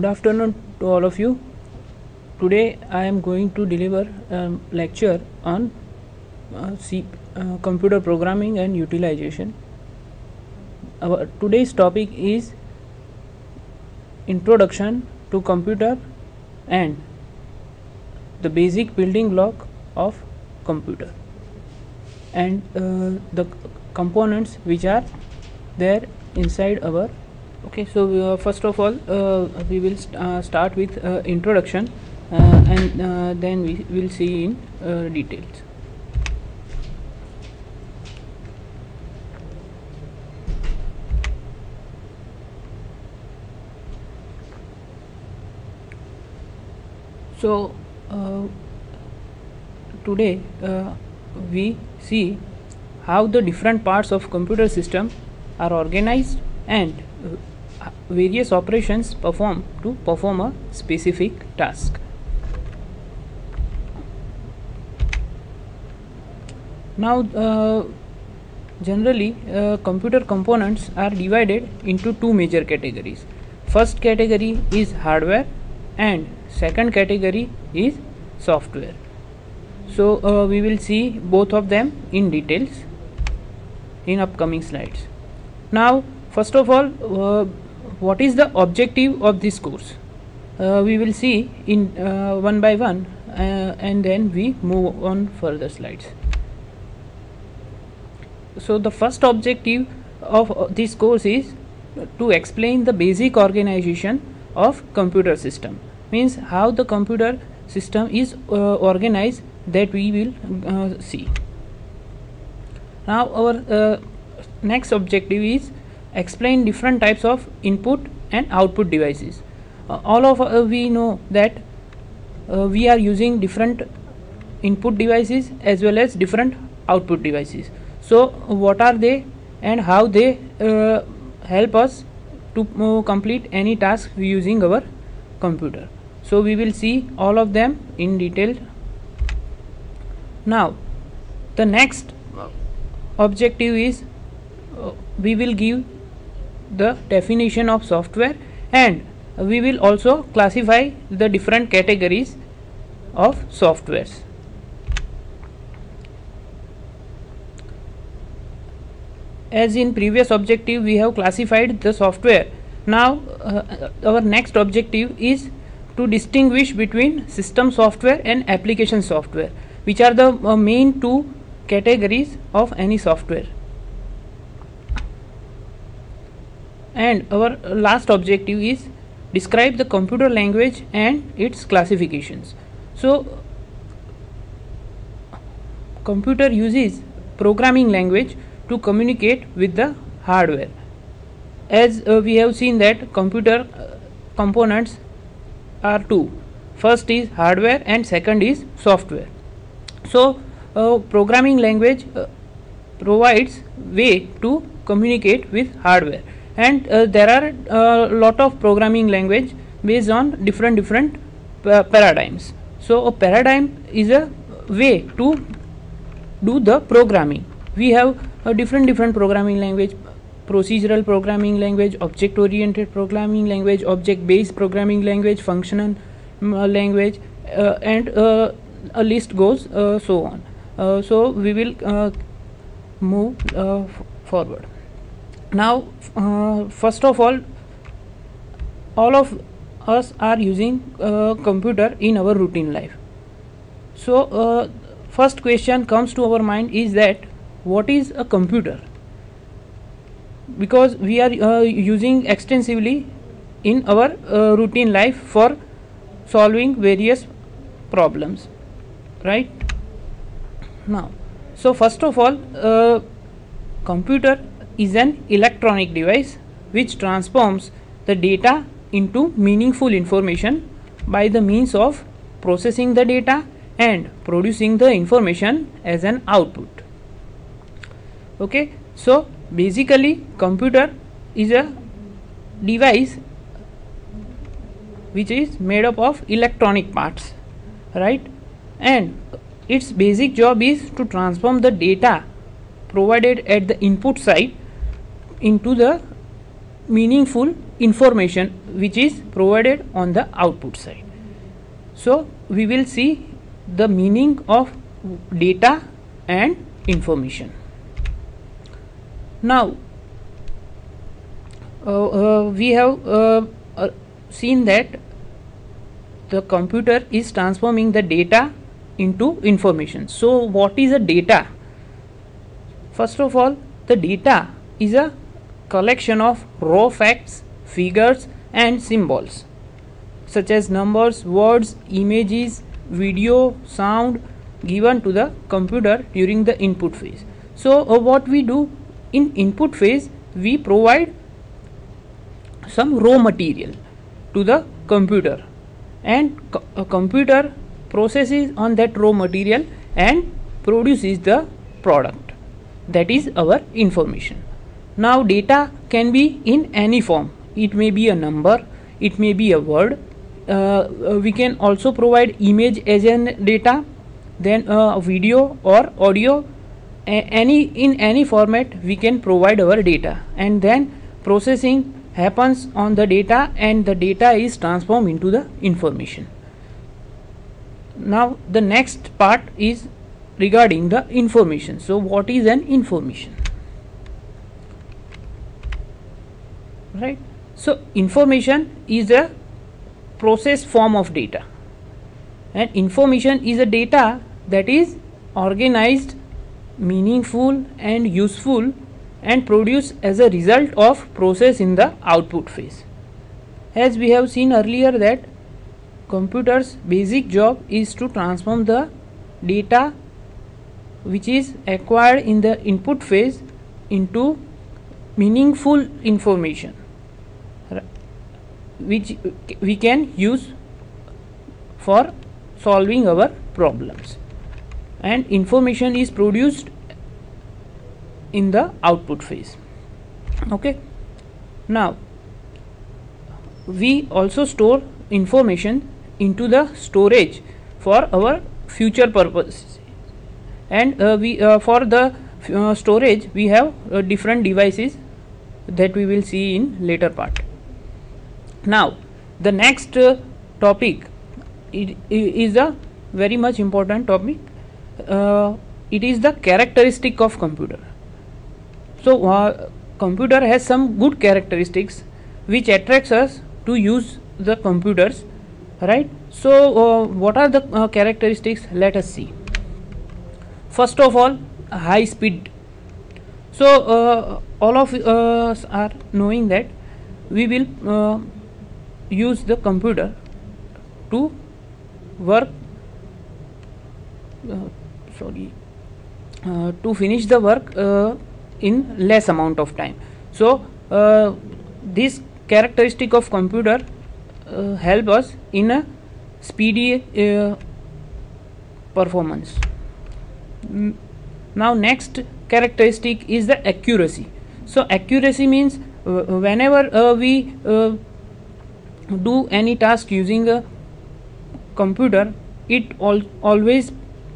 Good afternoon to all of you. Today I am going to deliver a lecture on computer programming and utilization. Our today's topic is introduction to computer and the basic building block of computer and the components which are there inside our. Okay, so first of all we will start with introduction and then we will see in details. So today we see how the different parts of computer system are organized and various operations perform to perform a specific task. Now generally computer components are divided into two major categories. First category is hardware and second category is software. So we will see both of them in details in upcoming slides. Now first of all, what is the objective of this course? We will see in one by one and then we move on further slides. So the first objective of this course is to explain the basic organization of computer system, means how the computer system is organized, that we will see. Now our next objective is explain different types of input and output devices. All of we know that we are using different input devices as well as different output devices. So what are they and how they help us to complete any task using our computer. So we will see all of them in detail. Now the next objective is we will give the definition of software and we will also classify the different categories of softwares. As in previous objective we have classified the software. Now our next objective is to distinguish between system software and application software, which are the main two categories of any software. And our last objective is describe the computer language and its classifications. So computer uses programming language to communicate with the hardware. As we have seen that computer components are two. First is hardware and second is software. So programming language provides way to communicate with hardware, and there are a lot of programming language based on different paradigms. So a paradigm is a way to do the programming. We have a different programming language: procedural programming language, object oriented programming language, object based programming language, functional language, and a list goes so on. So we will move forward. Now first of all of us are using computer in our routine life. So first question comes to our mind is that what is a computer? Because we are using extensively in our routine life for solving various problems, right? Now so first of all, computer is an electronic device which transforms the data into meaningful information by the means of processing the data and producing the information as an output. Okay, so basically computer is a device which is made up of electronic parts, right? And its basic job is to transform the data provided at the input side into the meaningful information which is provided on the output side. So we will see the meaning of data and information. Now we have seen that the computer is transforming the data into information. So what is a data? First of all, the data is a collection of raw facts, figures and symbols such as numbers, words, images, video, sound given to the computer during the input phase. So what we do in input phase, we provide some raw material to the computer, and a computer processes on that raw material and produces the product, that is our information. Now data can be in any form. It may be a number, it may be a word. We can also provide image as an data, then video or audio. In any format we can provide our data, and then processing happens on the data and the data is transformed into the information. Now the next part is regarding the information. So what is an information? Right. So information is a processed form of data, and information is a data that is organized, meaningful and useful and produced as a result of process in the output phase. As we have seen earlier that computer's basic job is to transform the data which is acquired in the input phase into meaningful information which we can use for solving our problems, and information is produced in the output phase. Okay. Now we also store information into the storage for our future purposes, and for the storage we have different devices that we will see in later part. Now the next topic is a very much important topic. It is the characteristic of computer. So computer has some good characteristics which attracts us to use the computers, right? So what are the characteristics? Let us see. First of all, high speed. So all of us are knowing that we will use the computer to work to finish the work in less amount of time. So this characteristic of computer help us in a speedy performance. Now next characteristic is the accuracy. So accuracy means whenever we do any task using a computer, it always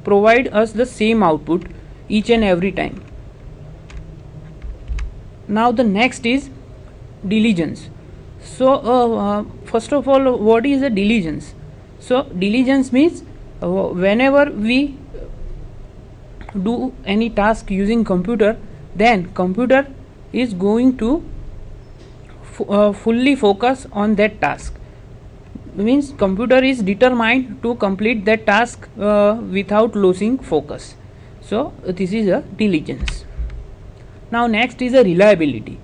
provide us the same output each and every time. Now the next is diligence. So first of all, what is a diligence? So diligence means whenever we do any task using computer, then computer is going to fully focus on that task. Means computer is determined to complete that task without losing focus. So this is a diligence. Now next is a reliability.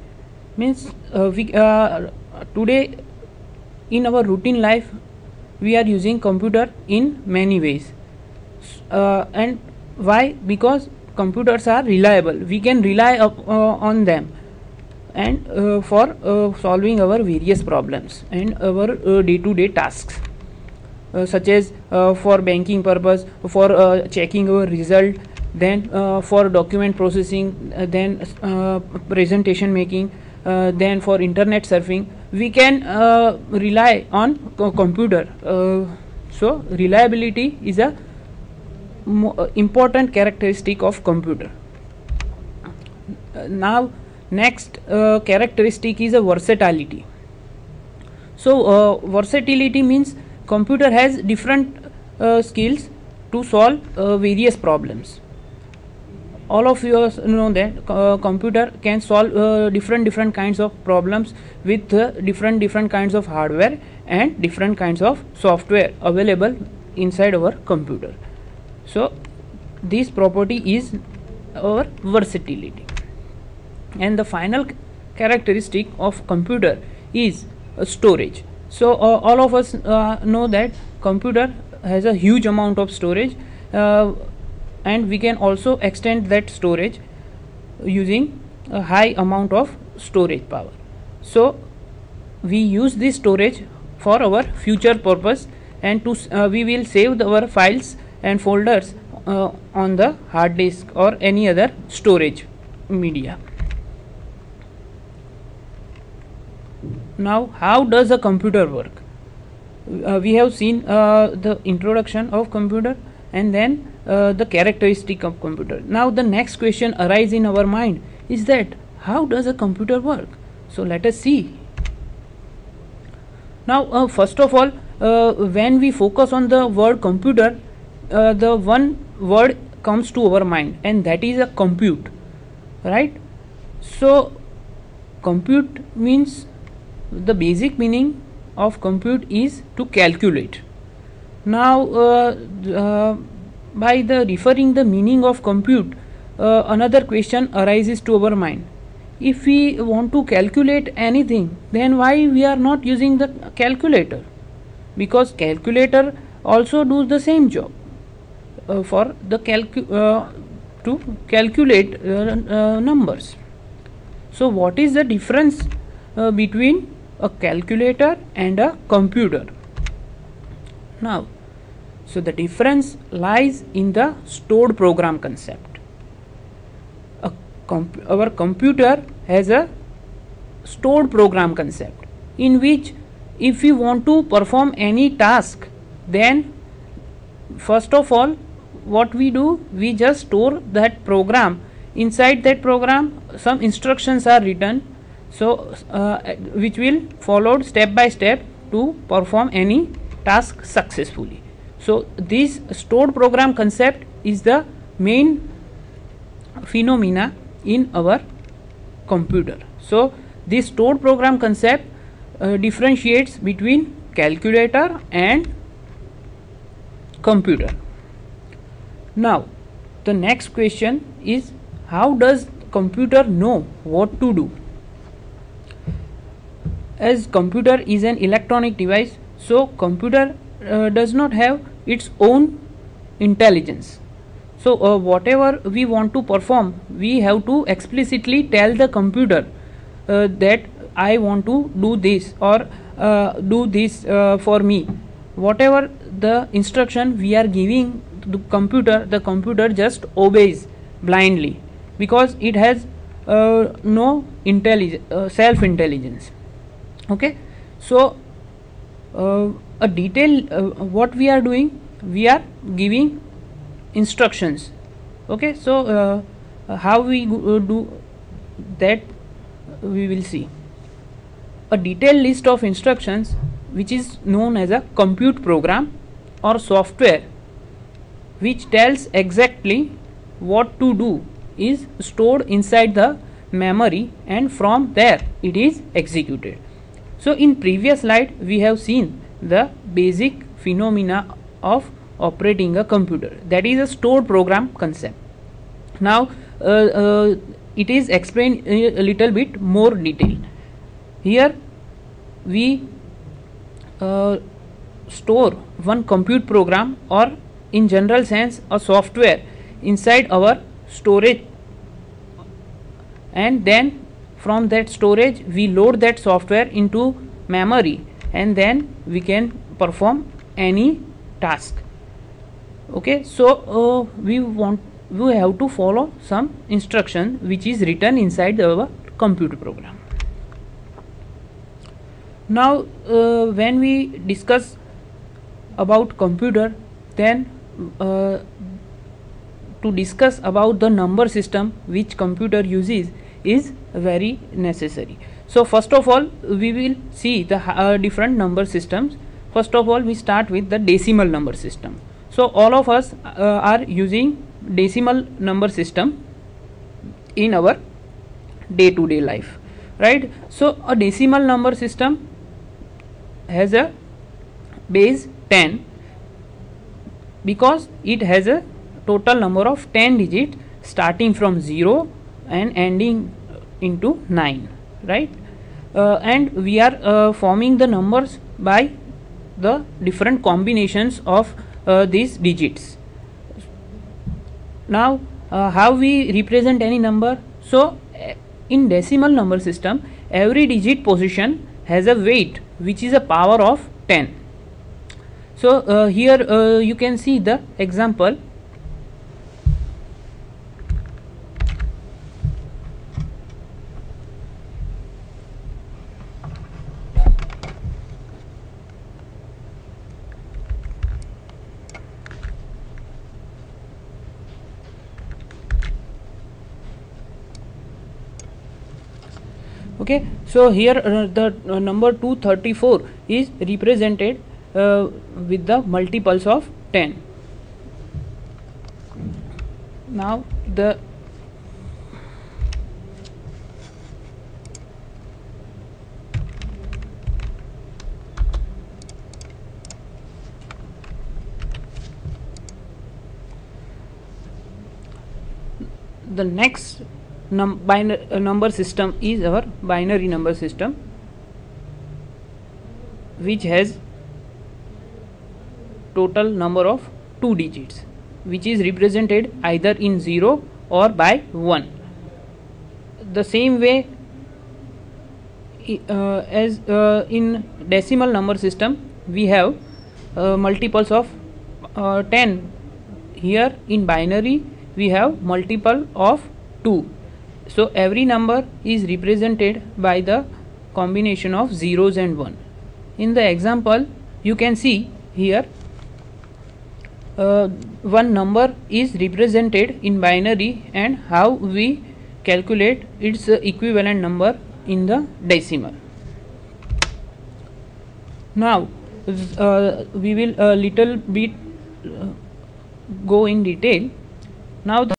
Means today in our routine life we are using computer in many ways, and why? Because computers are reliable. We can rely on them, and for solving our various problems and our day-to-day tasks, such as for banking purpose, for checking our result, then for document processing, then presentation making, then for internet surfing. We can rely on computer. So reliability is a important characteristic of computer. Now next characteristic is a versatility. So versatility means computer has different skills to solve various problems. All of you know that computer can solve different kinds of problems with different kinds of hardware and different kinds of software available inside our computer. So this property is our versatility. And the final characteristic of computer is storage. So all of us know that computer has a huge amount of storage, and we can also extend that storage using a high amount of storage power. So we use this storage for our future purpose, and we will save our files and folders on the hard disk or any other storage media. Now, how does a computer work? We have seen the introduction of computer, and then the characteristic of computer. Now the next question arises in our mind is that how does a computer work? So let us see. Now first of all, when we focus on the word computer, the one word comes to our mind, and that is a compute, right? So compute means, the basic meaning of compute is to calculate. Now by the referring the meaning of compute, another question arises to our mind. If we want to calculate anything, then why we are not using the calculator? Because calculator also does the same job for the to calculate numbers. So what is the difference between a calculator and a computer? Now, so the difference lies in the stored program concept. Our computer has a stored program concept, in which if we want to perform any task, then first of all what we do, we just store that program. Inside that program some instructions are written, so which will followed step by step to perform any task successfully. So this stored program concept is the main phenomena in our computer. So this stored program concept differentiates between calculator and computer. Now the next question is, how does computer know what to do? As computer is an electronic device, so computer does not have its own intelligence. So whatever we want to perform, we have to explicitly tell the computer that I want to do this, or do this for me. Whatever the instruction we are giving to the computer just obeys blindly, because it has no self-intelligence. Okay, so a detail what we are doing, we are giving instructions. Okay, so how we do that we will see. A detailed list of instructions, which is known as a compute program or software, which tells exactly what to do, is stored inside the memory, and from there it is executed. So in previous slide we have seen the basic phenomena of operating a computer, that is a stored program concept. Now it is explained a little bit more detail. Here we store one compute program, or in general sense a software, inside our storage, and then from that storage we load that software into memory, and then we can perform any task. Okay, so we have to follow some instruction which is written inside our computer program. Now when we discuss about computer, then to discuss about the number system which computer uses is very necessary. So first of all we will see the different number systems. First of all we start with the decimal number system. So all of us are using decimal number system in our day to day life, right? So a decimal number system has a base 10 because it has a total number of 10 digits starting from 0 and ending into 9, right? And we are forming the numbers by the different combinations of these digits. Now how we represent any number? So in decimal number system, every digit position has a weight which is a power of 10. So here you can see the example. Okay, so here the number 234 is represented with the multiples of 10. Now the next number system is our binary number system, which has total number of 2 digits, which is represented either in 0 or by 1. The same way as in decimal number system we have multiples of 10. Here in binary we have multiple of 2. So every number is represented by the combination of zeros and 1. In the example you can see here one number is represented in binary and how we calculate its equivalent number in the decimal. Now we will a little bit go in detail. Now